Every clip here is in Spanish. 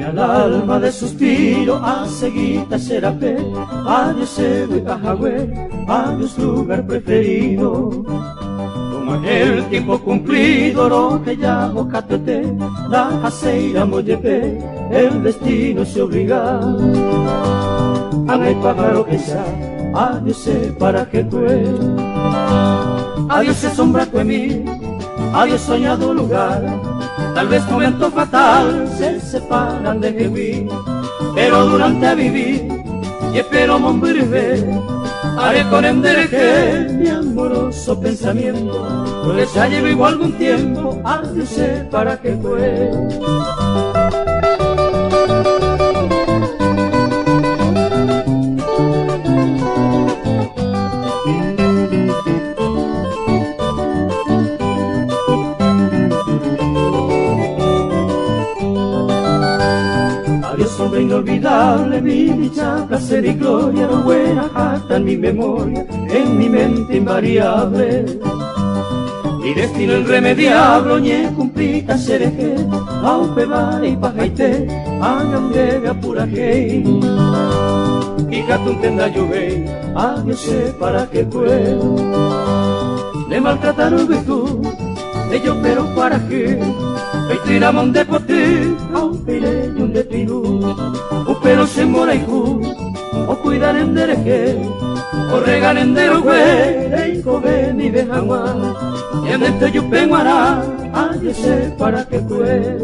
Al alma de suspiro, a seguita serapé, adiós Segue Cajagüe, adiós lugar preferido. Como aquel tiempo cumplido, lo que ya bocatete, la caseira mollepe, el destino se obliga. A me pájaro que ya, adiós sé para que fue. Adiós se sombra que mí, adiós soñado lugar. Tal vez momento fatal se separan de Jehuí, pero durante a vivir y espero morirme, haré con endereje mi amoroso pensamiento, pues ya llevo algún tiempo, adiós sé para qué fue. Hombre inolvidable, mi dicha, placer y gloria, lo buena jacta en mi memoria, en mi mente invariable. Mi destino irremediable, oñe cumplita sereje, aupe vare y pajaite, angamdega puraje. Hija tu tenda lluve, adiós sé para qué puedo. Le maltrataron tú, ellos pero para qué. Veitriramon de pote, aupire y un de tirú, pero se mora y ju, o cuidan en dereje, o regan en derogüe, y cobe ni de jaguar, y en este yupenguará, adiós sé para qué fue.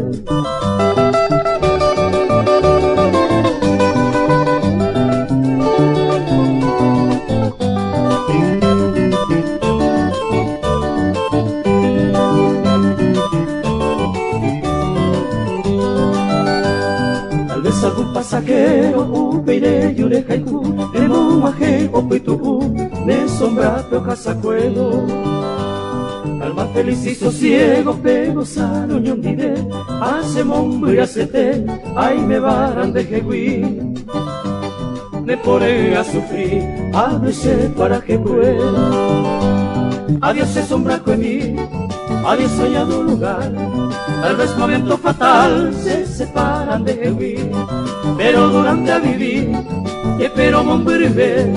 Algún pasajero, upeire yure haiku, emo maje opuituku, me sombra hojas acuerdo. Alma feliz y sosiego, pero sano y ondide, hace mombo y hacete, ay me varan de Jehuí. Me pone a sufrir, adiós sé para qué puedo. Adiós se sombra en mí, adiós soñado lugar. Tal vez momento fatal se separan de Jehuí, pero durante a vivir, y espero morirme,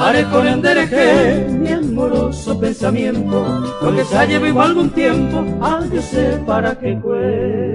haré con endereje mi amoroso pensamiento, porque ya llevo algún tiempo, adiós sé para qué fue.